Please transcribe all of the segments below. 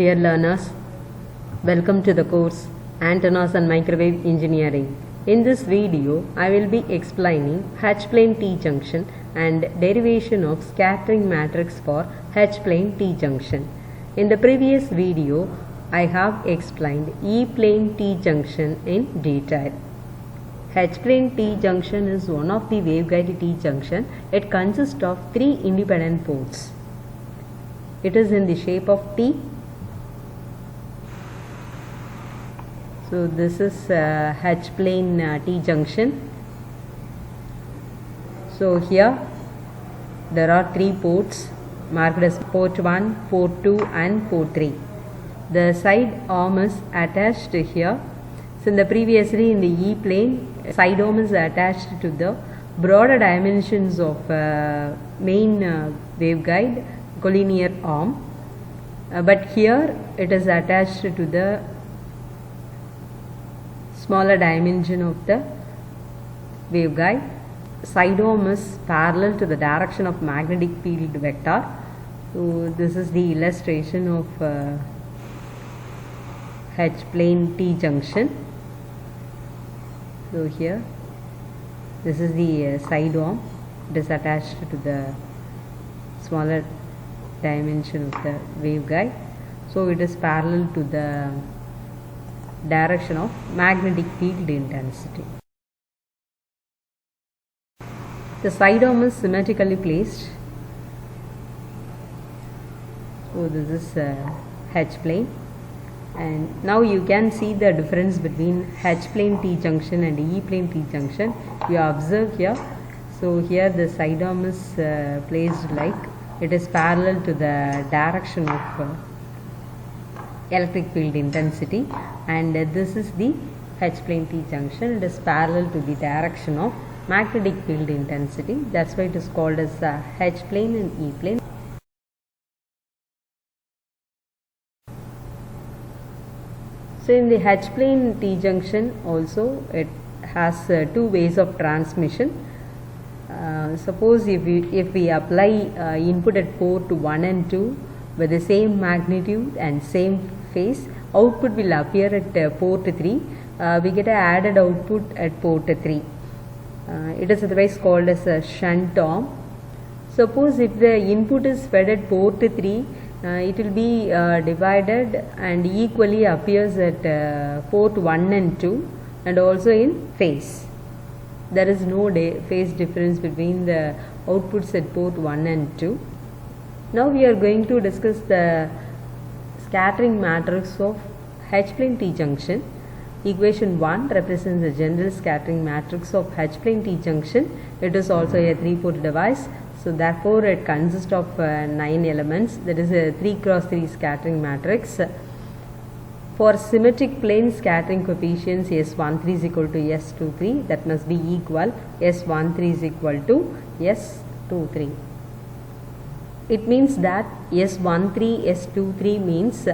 Dear learners, welcome to the course Antennas and Microwave Engineering. In this video, I will be explaining H-plane T-junction and derivation of scattering matrix for H-plane T-junction. In the previous video, I have explained E-plane T-junction in detail. H-plane T-junction is one of the waveguide T-junction. It consists of three independent ports. It is in the shape of T. So this is H-plane T-junction. So here there are three ports marked as port 1, port 2 and port 3. The side arm is attached here. So in the previously in the E-plane, side arm is attached to the broader dimensions of main waveguide collinear arm, but here it is attached to the smaller dimension of the waveguide. Side arm is parallel to the direction of magnetic field vector. So this is the illustration of H-plane T-junction. So here this is the side arm. It is attached to the smaller dimension of the waveguide. So it is parallel to the direction of magnetic field intensity. The side arm is symmetrically placed. So this is H-plane, and now you can see the difference between H-plane T-junction and E-plane T-junction. You observe here. So here the side arm is placed like it is parallel to the direction of electric field intensity, and this is the H-plane T-junction. It is parallel to the direction of magnetic field intensity. That's why it is called as H-plane and E-plane. So in the H-plane T-junction also it has two ways of transmission. Suppose if we apply input at port 1 and 2 with the same magnitude and same phase, output will appear at port 3. We get an added output at port 3. It is otherwise called as a shunt arm. Suppose if the input is fed at port 3, it will be divided and equally appears at port 1 and 2 and also in phase. There is no phase difference between the outputs at port 1 and 2. Now we are going to discuss the scattering matrix of H-plane T-junction. Equation 1 represents the general scattering matrix of H-plane T-junction. It is also a 3-port device. So therefore it consists of 9 elements. That is a 3 cross 3 scattering matrix. For symmetric plane scattering coefficients, S13 is equal to S23, that must be equal. S13 is equal to S23. It means that S13, S23 means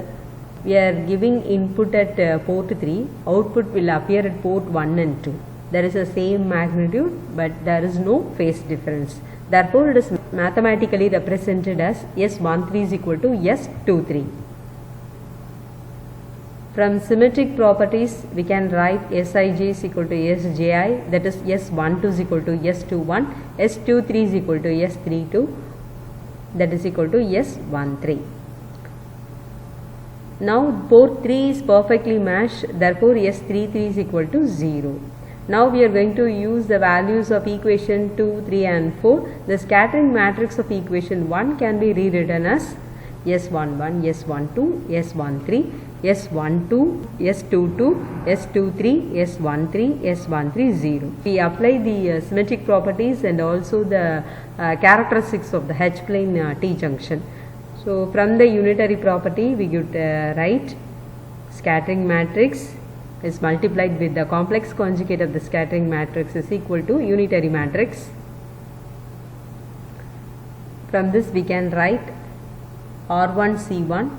we are giving input at port 3, output will appear at port 1 and 2. There is the same magnitude, but there is no phase difference. Therefore, it is mathematically represented as S13 is equal to S23. From symmetric properties, we can write Sij is equal to Sji, that is S12 is equal to S21, S23 is equal to S32, that is equal to S13. Now port 3 is perfectly matched, therefore S33 is equal to 0. Now we are going to use the values of equation 2, 3 and 4. The scattering matrix of equation 1 can be rewritten as S11, S12, S13, S12, S22, S23, S13, S13, 0. We apply the symmetric properties and also the characteristics of the H-plane T-junction. So from the unitary property we could write scattering matrix is multiplied with the complex conjugate of the scattering matrix is equal to unitary matrix. From this we can write R1 C1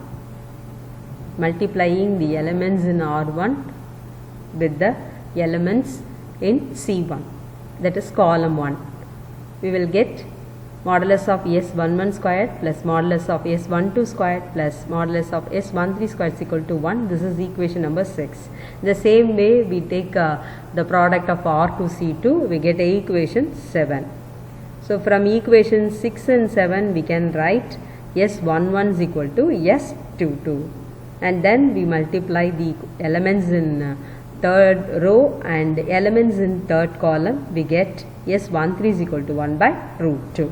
multiplying the elements in R1 with the elements in C1, that is column 1. We will get modulus of S11 squared plus modulus of S12 squared plus modulus of S13 squared is equal to 1. This is equation number 6. The same way we take the product of R2 C2, we get equation 7. So from equation 6 and 7 we can write S11 is equal to S22, and then we multiply the elements in third row and elements in third column. We get S13 is equal to 1 by root 2.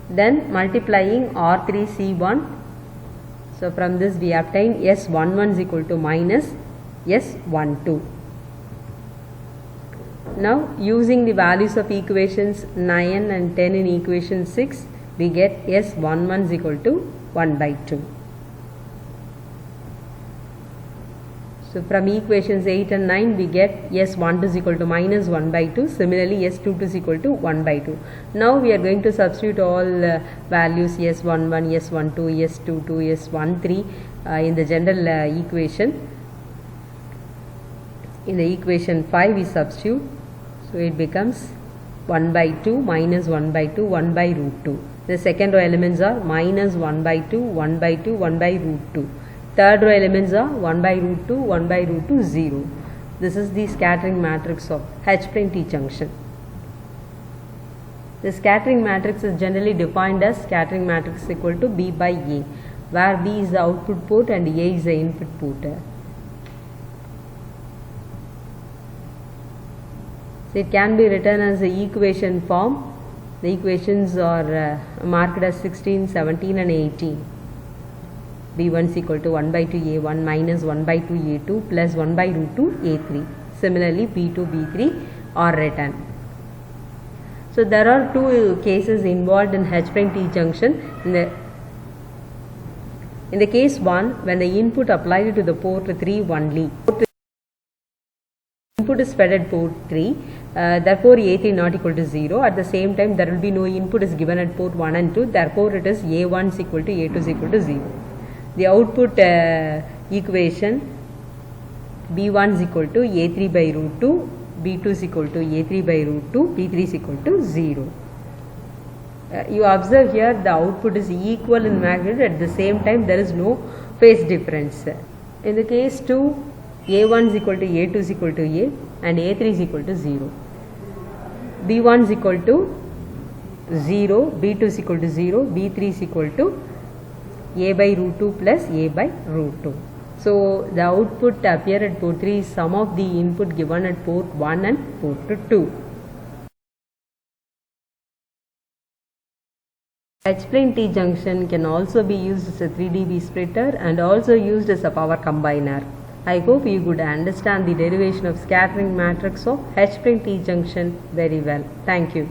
Then multiplying R3 C1, so from this we obtain S11 is equal to minus S12. Now using the values of equations 9 and 10 in equation 6, we get S11 is equal to 1 by 2. So from equations 8 and 9 we get S12 is equal to minus 1 by 2. Similarly S22 is equal to 1 by 2. Now we are going to substitute all values S11, S12, S22, S13 in the general equation. In the equation 5 we substitute. So it becomes 1 by 2 minus 1 by 2, 1 by root 2. The second row elements are minus 1 by 2, 1 by 2, 1 by root 2. Third row elements are 1 by root 2, 1 by root 2, 0. This is the scattering matrix of H-plane T junction. The scattering matrix is generally defined as scattering matrix equal to B by A, where B is the output port and A is the input port. So it can be written as the equation form. The equations are marked as 16, 17 and 18. B1 is equal to 1 by 2 A1 minus 1 by 2 A2 plus 1 by root 2 A3. Similarly, B2, B3 are written. So there are two cases involved in H-plane T junction. In the case 1, when the input applied to the port 3 only, input is fed at port 3, therefore A3 not equal to 0. At the same time there will be no input is given at port 1 and 2, therefore it is A1 is equal to A2 is equal to 0. The output equation B1 is equal to A3 by root 2, B2 is equal to A3 by root 2, B3 is equal to 0. You observe here the output is equal in magnitude, at the same time there is no phase difference. In the case 2, A1 is equal to A2 is equal to A and A3 is equal to 0. B1 is equal to 0, B2 is equal to 0, B3 is equal to A by root 2 plus A by root 2. So the output appear at port 3 is sum of the input given at port 1 and port 2. H-plane T junction can also be used as a 3 dB splitter and also used as a power combiner. I hope you could understand the derivation of scattering matrix of H-plane T junction very well. Thank you.